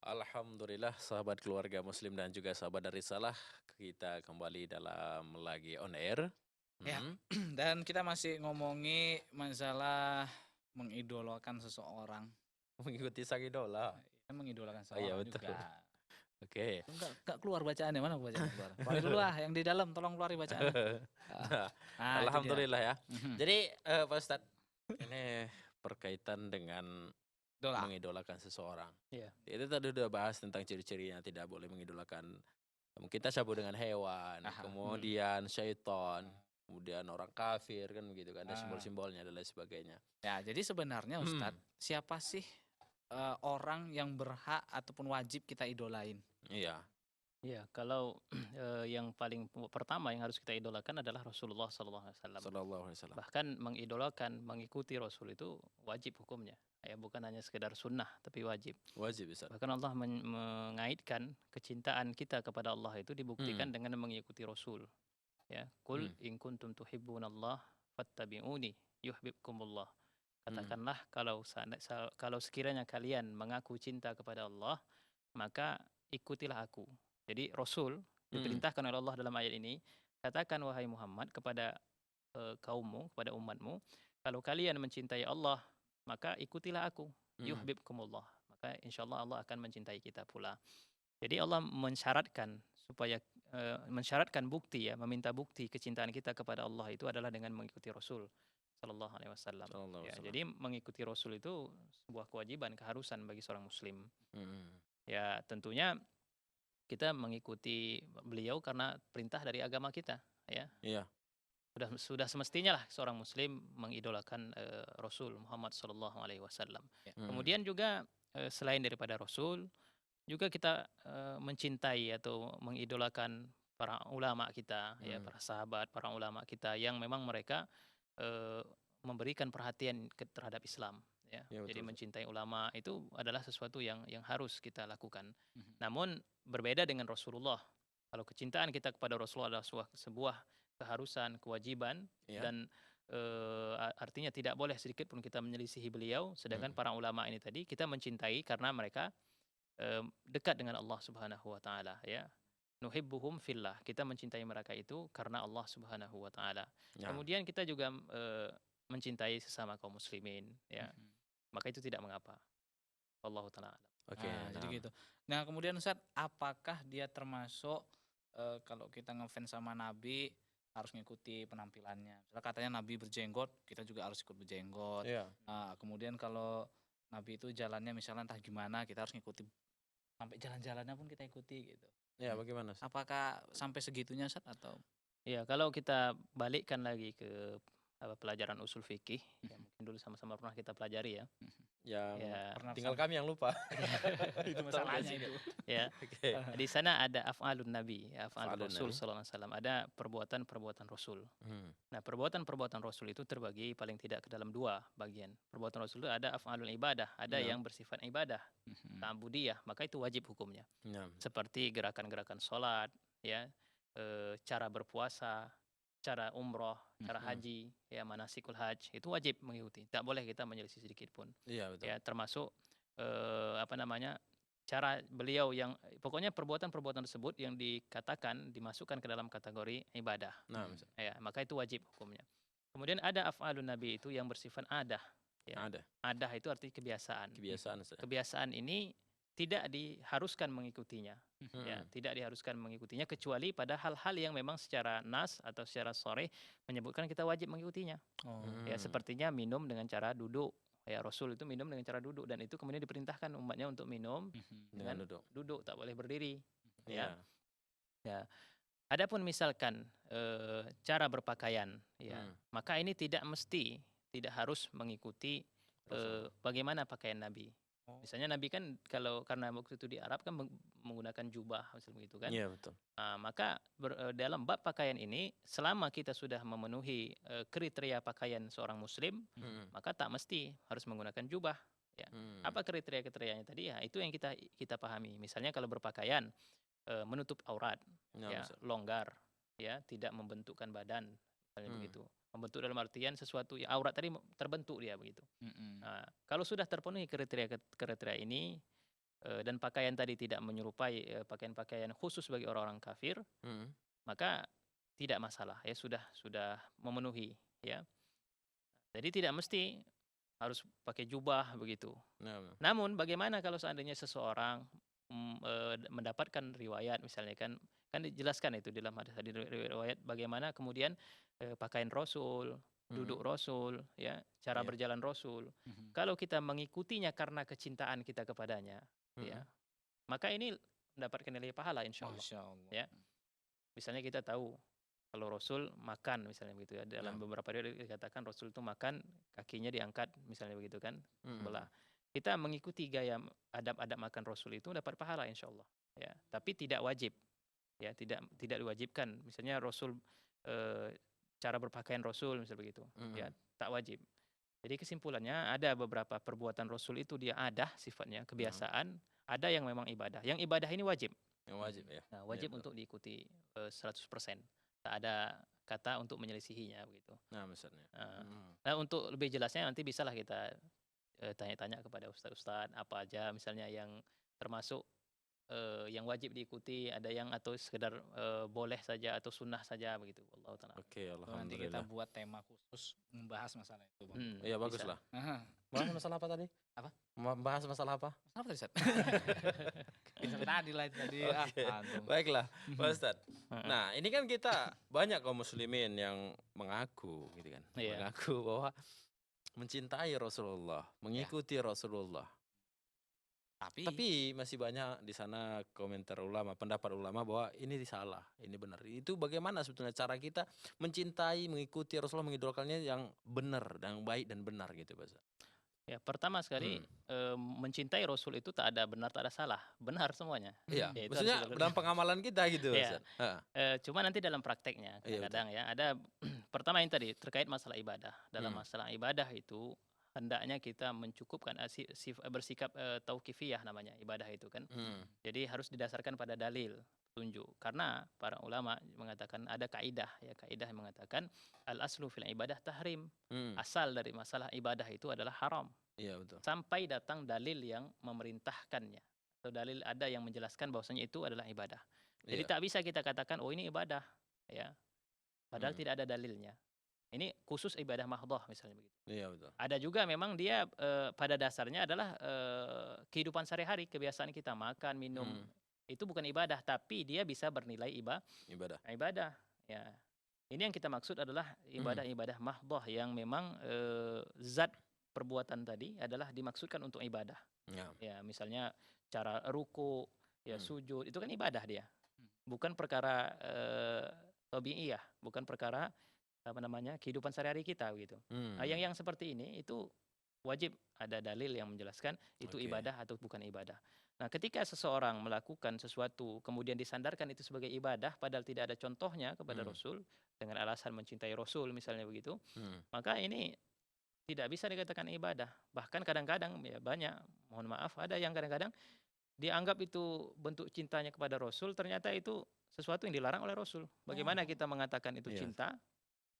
Alhamdulillah sahabat keluarga muslim dan juga sahabat dari Salah, kita kembali dalam lagi on air. Ya, Mhm. dan kita masih ngomongi masalah mengidolakan seseorang. Mengikuti sang idola. Kan mengidolakan Oh iya seseorang betul. juga. Oke. Enggak keluar bacaannya, mana bacaannya keluar? Keluarin dulu ah, yang di dalam tolong keluarin bacaannya. Ah, Nah, Nah, itu dia. alhamdulillah ya. Mhm. Jadi, Pak Ustadz, ini berkaitan dengan Idola. mengidolakan seseorang. Iya. Itu tadi udah bahas tentang ciri-cirinya tidak boleh mengidolakan. Kita cabut dengan hewan, Aha. kemudian syaiton, kemudian orang kafir kan begitu kan, ada Ah. simbol-simbolnya dan lain sebagainya. Ya, jadi sebenarnya Hmm, Ustadz, siapa sih orang yang berhak ataupun wajib kita idolain? iya, Iya, kalau yang paling pertama yang harus kita idolakan adalah Rasulullah SAW. sallallahu alaihi wasallam. Bahkan mengidolakan, mengikuti Rasul itu wajib hukumnya. Ya, bukan hanya sekedar sunnah, tapi wajib. Wajib Ustaz. Bahkan Allah mengaitkan kecintaan kita kepada Allah itu dibuktikan dengan mengikuti Rasul. Ya, Qul in kuntum tuhibbunallah fattabi'uni yuhibbukumullah. Katakanlah kalau sekiranya kalian mengaku cinta kepada Allah, maka ikutilah aku. Jadi Rasul diperintahkan oleh Allah dalam ayat ini, katakan wahai Muhammad kepada kaummu, kepada umatmu, kalau kalian mencintai Allah, maka ikutilah aku. Yuhibbukumullah. Maka insyaallah Allah akan mencintai kita pula. Jadi Allah mensyaratkan supaya mensyaratkan bukti, ya, meminta bukti kecintaan kita kepada Allah itu adalah dengan mengikuti Rasul Sallallahu Alaihi Wasallam. Sallallahu alaihi Ya, wasallam. jadi mengikuti Rasul itu sebuah kewajiban, keharusan bagi seorang Muslim. Hmm, Ya, tentunya kita mengikuti beliau karena perintah dari agama kita, ya. Iya. Sudah semestinya lah seorang Muslim mengidolakan Rasul Muhammad Sallallahu Alaihi Wasallam. Ya. Kemudian juga selain daripada Rasul, juga kita mencintai atau mengidolakan para ulama kita, ya, para sahabat, para ulama kita yang memang mereka eh, memberikan perhatian terhadap Islam, ya. Ya, Jadi betul. mencintai ulama itu adalah sesuatu yang harus kita lakukan. Mhm. Namun berbeda dengan Rasulullah. Kalau kecintaan kita kepada Rasulullah adalah sebuah keharusan, kewajiban, Iya. dan artinya tidak boleh sedikit pun kita menyelisihi beliau. Sedangkan para ulama ini tadi kita mencintai karena mereka dekat dengan Allah Subhanahu wa taala, ya. Nuhibbuhum fillah. Kita mencintai mereka itu karena Allah Subhanahu wa taala. Ya. Kemudian kita juga mencintai sesama kaum muslimin, ya. Mhm. Maka itu tidak mengapa. Wallahu taala alam. Oke, Nah, jadi nah. gitu. Nah, kemudian Ustadz, apakah dia termasuk kalau kita ngefans sama Nabi harus ngikuti penampilannya? Misalnya katanya Nabi berjenggot, kita juga harus ikut berjenggot. Iya. Nah, kemudian kalau Nabi itu jalannya misalnya entah gimana, kita harus ngikuti sampai jalan-jalannya pun kita ikuti gitu. Ya, bagaimana Ustaz? Apakah sampai segitunya Ustadz atau? Ya, kalau kita balikkan lagi ke pelajaran usul fikih, ya mungkin dulu sama-sama pernah kita pelajari, ya. Yang Ya, Pernah tinggal sama- kami yang lupa. itu Tahu masalahnya nggak sih? itu. ya. Oke. Di sana ada af'alun Nabi, ya, af'al Af'alun Rasul Nabi. sallallahu alaihi wasallam, ada perbuatan-perbuatan Rasul. Hmm. Nah, perbuatan-perbuatan Rasul itu terbagi paling tidak ke dalam dua bagian. Perbuatan Rasul itu ada af'alul ibadah, ada Ya. yang bersifat ibadah, ta'budiyah, maka itu wajib hukumnya. Ya. Seperti gerakan-gerakan sholat, ya, cara berpuasa, cara umroh, cara haji, ya, manasikul haj, itu wajib mengikuti. Tak boleh kita menyelisih sedikit pun. Iya, betul. Ya, termasuk cara beliau yang pokoknya perbuatan-perbuatan tersebut yang dikatakan dimasukkan ke dalam kategori ibadah. Nah, Ya, maka itu wajib hukumnya. Kemudian ada af'alun Nabi itu yang bersifat adah. Ya. ada Adah itu arti kebiasaan. kebiasaan Ustaz. Kebiasaan ini tidak diharuskan mengikutinya. Ya, tidak diharuskan mengikutinya kecuali pada hal-hal yang memang secara nas atau secara sharih menyebutkan kita wajib mengikutinya. Oh. Ya, sepertinya minum dengan cara duduk. Ya, Rasul itu minum dengan cara duduk, dan itu kemudian diperintahkan umatnya untuk minum Dengan dengan duduk. duduk, tak boleh berdiri. Iya. Ya. Adapun misalkan cara berpakaian, ya, maka ini tidak harus mengikuti Rasul. bagaimana pakaian Nabi. Oh. Misalnya Nabi kan karena waktu itu di Arab kan menggunakan jubah, misalnya begitu kan. Iya, betul. Nah, maka dalam bab pakaian ini, selama kita sudah memenuhi kriteria pakaian seorang Muslim, maka tak mesti harus menggunakan jubah. Ya. Apa kriteria-kriterianya tadi? Ya, itu yang kita pahami. Misalnya kalau berpakaian menutup aurat, Ya, ya, Ustaz. longgar, ya, tidak membentukkan badan, misalnya begitu. Membentuk dalam artian sesuatu yang aurat tadi terbentuk dia begitu. Nah, kalau sudah terpenuhi kriteria ini, dan pakaian tadi tidak menyerupai pakaian-pakaian khusus bagi orang-orang kafir, Hmm. maka tidak masalah ya, sudah memenuhi ya. Jadi tidak mesti harus pakai jubah begitu. Nah, Namun bagaimana kalau seandainya seseorang mendapatkan riwayat misalnya kan dijelaskan itu di dalam hadis tadi riwayat bagaimana kemudian pakaian Rasul, duduk Rasul, ya, cara Iya. berjalan Rasul. Mhm. Kalau kita mengikutinya karena kecintaan kita kepadanya, ya, Mm-mm. maka ini mendapatkan nilai pahala insya Allah. Masya Allah. Ya. Misalnya kita tahu kalau Rasul makan misalnya begitu ya, dalam Nah. beberapa riwayat dikatakan Rasul itu makan kakinya diangkat misalnya begitu kan, Mm-mm. sebelah. Kita mengikuti gaya adab-adab makan Rasul itu dapat pahala insya Allah. Ya, tapi tidak wajib. Ya, tidak diwajibkan. Misalnya Rasul cara berpakaian Rasul misalnya begitu. Ya, tak wajib. Jadi kesimpulannya ada beberapa perbuatan Rasul itu dia ada sifatnya kebiasaan, ada yang memang ibadah. Yang ibadah ini wajib. Yang wajib ya. Nah, wajib betul. untuk diikuti 100%. Tak ada kata untuk menyelisihinya begitu. Nah, misalnya. Nah, untuk lebih jelasnya nanti bisalah kita tanya-tanya kepada ustaz-ustaz apa aja misalnya yang termasuk yang wajib diikuti, ada yang atau sekedar boleh saja atau sunnah saja begitu. Wallahu ta'ala. Oke, Nanti kita alhamdulillah. buat tema khusus membahas masalah itu, Bang. Iya, bagus Bisa. lah. Aha. Bahas masalah apa tadi? Apa? Bahas masalah apa? Masalah apa tadi, Ustaz? Tadi lah tadi. Oke. Antum. Baiklah, Pak Ustadz. Heeh. Nah, ini kan kita banyak kaum muslimin yang mengaku gitu kan. Iya. Mengaku bahwa mencintai Rasulullah, mengikuti Rasulullah. Tapi masih banyak di sana komentar ulama, pendapat ulama bahwa ini salah, ini benar. Itu bagaimana sebetulnya cara kita mencintai, mengikuti Rasulullah, mengidolakannya yang benar, yang baik dan benar gitu, Pak Ustadz. Ya, pertama sekali mencintai Rasul itu tak ada benar, tak ada salah. Benar semuanya. Iya, Ya, itu maksudnya harus dalam pengamalan kita gitu, Pak Iya. Ustadz. Heeh. Cuma nanti dalam prakteknya Iya, kadang-kadang ya ada pertama yang tadi terkait masalah ibadah. Dalam masalah ibadah itu hendaknya kita mencukupkan bersikap tauqifiyah namanya ibadah itu kan. Jadi harus didasarkan pada dalil petunjuk. Karena para ulama mengatakan ada kaidah ya, kaidah yang mengatakan al aslu fil ibadah tahrim. Asal dari masalah ibadah itu adalah haram. Iya, betul. Sampai datang dalil yang memerintahkannya atau dalil ada yang menjelaskan bahwasanya itu adalah ibadah. Jadi Iya. tak bisa kita katakan oh ini ibadah ya. Padahal tidak ada dalilnya. Ini khusus ibadah mahdhah misalnya begitu. Iya, betul. Ada juga memang dia pada dasarnya adalah kehidupan sehari-hari, kebiasaan kita makan, minum. Itu bukan ibadah tapi dia bisa bernilai ibadah. Ya. Ini yang kita maksud adalah ibadah-ibadah mahdhah yang memang zat perbuatan tadi adalah dimaksudkan untuk ibadah. Ya, misalnya cara ruku, ya sujud, itu kan ibadah dia. Bukan perkara tabiiyah, bukan perkara apa namanya kehidupan sehari-hari kita gitu. Nah, yang seperti ini itu wajib ada dalil yang menjelaskan itu ibadah atau bukan ibadah. Nah, ketika seseorang melakukan sesuatu kemudian disandarkan itu sebagai ibadah padahal tidak ada contohnya kepada Rasul dengan alasan mencintai Rasul misalnya begitu, maka ini tidak bisa dikatakan ibadah. Bahkan kadang-kadang ya banyak, mohon maaf, ada yang kadang-kadang dianggap itu bentuk cintanya kepada Rasul, ternyata itu sesuatu yang dilarang oleh Rasul. Bagaimana kita mengatakan itu cinta,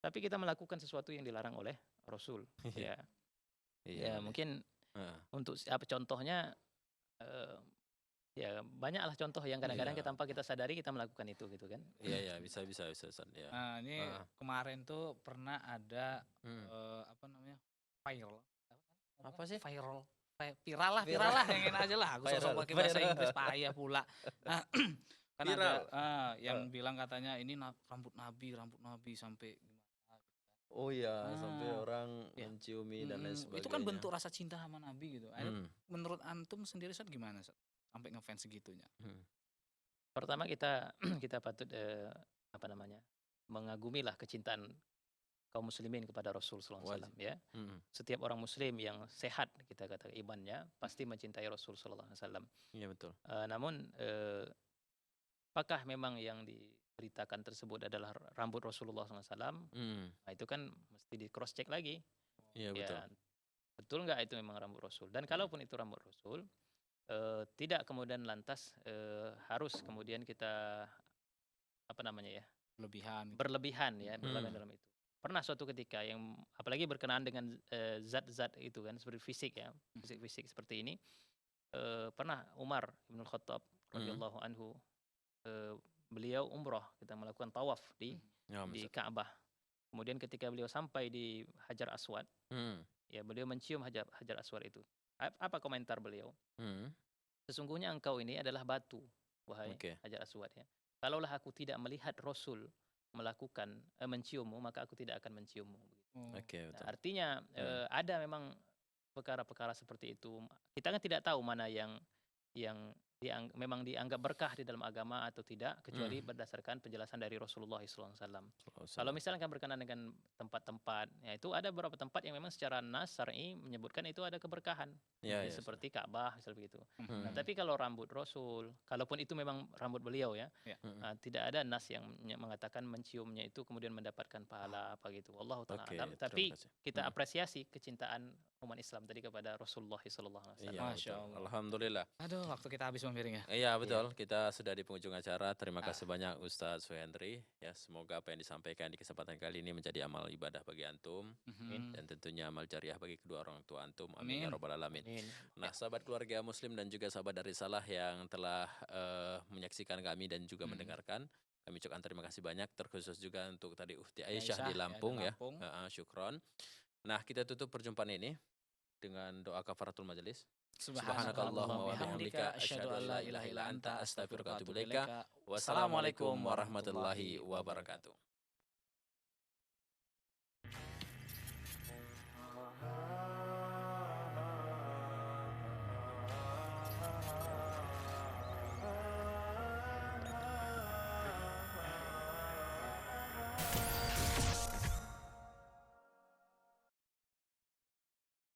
tapi kita melakukan sesuatu yang dilarang oleh Rasul. Ya, ya mungkin untuk apa contohnya, ya banyaklah contoh yang kadang-kadang tanpa kita sadari kita melakukan itu gitu kan. Iya, bisa ya. Nah, ini kemarin tuh pernah ada apa namanya? Viral. Apa sih? Viral lah yang enak aja lah. Aku sosok pakai bahasa Inggris payah pula. Nah, kan Viral. ada yang bilang katanya ini rambut Nabi sampai gimana. Oh iya, sampai orang menciumi dan lain sebagainya. Itu kan bentuk rasa cinta sama Nabi gitu. Menurut antum sendiri Ustaz gimana Ustaz? Sampai ngefans segitunya. Pertama kita patut apa namanya? Mengagumilah kecintaan kaum muslimin kepada Rasul sallallahu alaihi wasallam ya. Setiap orang muslim yang sehat kita katakan imannya pasti mencintai Rasul sallallahu alaihi wasallam. Iya, betul. Namun apakah memang yang diberitakan tersebut adalah rambut Rasulullah SAW? Nah, itu kan mesti di cross check lagi. Iya, betul. Ya, betul nggak itu memang rambut Rasul? Dan kalaupun itu rambut Rasul, tidak kemudian lantas harus kemudian kita apa namanya ya? Berlebihan ya dalam itu. Pernah suatu ketika yang apalagi berkenaan dengan zat-zat itu kan seperti fisik ya, fisik seperti ini. pernah Umar bin Khattab Hmm. radhiyallahu anhu, beliau umroh, kita melakukan tawaf di Ya, di Ustaz. Ka'bah. Kemudian ketika beliau sampai di Hajar Aswad, Hmm. ya beliau mencium Hajar Aswad itu. Apa komentar beliau? Hmm. Sesungguhnya engkau ini adalah batu, wahai Oke. Hajar Aswad ya. Kalaulah aku tidak melihat Rasul melakukan menciummu, maka aku tidak akan menciummu. Oh. Oke, Nah, betul. artinya ada memang perkara-perkara seperti itu. Kita kan tidak tahu mana yang memang dianggap berkah di dalam agama atau tidak, kecuali berdasarkan penjelasan dari Rasulullah SAW. Kalau misalkan berkenaan dengan tempat-tempat, ya itu ada beberapa tempat yang memang secara nas syar'i menyebutkan itu ada keberkahan. Ya, Ya, ya, seperti Ka'bah misal begitu. Nah, Hmm. tapi kalau rambut Rasul, kalaupun itu memang rambut beliau ya, tidak ada nas yang mengatakan menciumnya itu kemudian mendapatkan pahala apa gitu. Wallahu taala Oke, alam. terima Tapi kasih. kita apresiasi kecintaan umat Islam tadi kepada Rasulullah sallallahu alaihi wasallam. Iya, Masya betul. Allah. Alhamdulillah. Aduh, waktu kita habis mempiringnya. Iya, betul. Kita sudah di penghujung acara. Terima Ah. kasih banyak Ustadz Suhendri. Ya, semoga apa yang disampaikan di kesempatan kali ini menjadi amal ibadah bagi antum dan tentunya amal jariah bagi kedua orang tua antum. Amin ya Amin. robbal alamin. Amin. Nah, sahabat keluarga muslim dan juga sahabat dari Salah yang telah menyaksikan kami dan juga mendengarkan, kami ucapkan terima kasih banyak, terkhusus juga untuk tadi Ufti Aisyah di Lampung ya. Syukron. Nah, kita tutup perjumpaan ini dengan doa kafaratul majelis. Subhanakallahumma wa bihamdika asyhadu an la ilaha illa anta astaghfiruka wa atubu ilaika. Wassalamualaikum warahmatullahi wabarakatuh.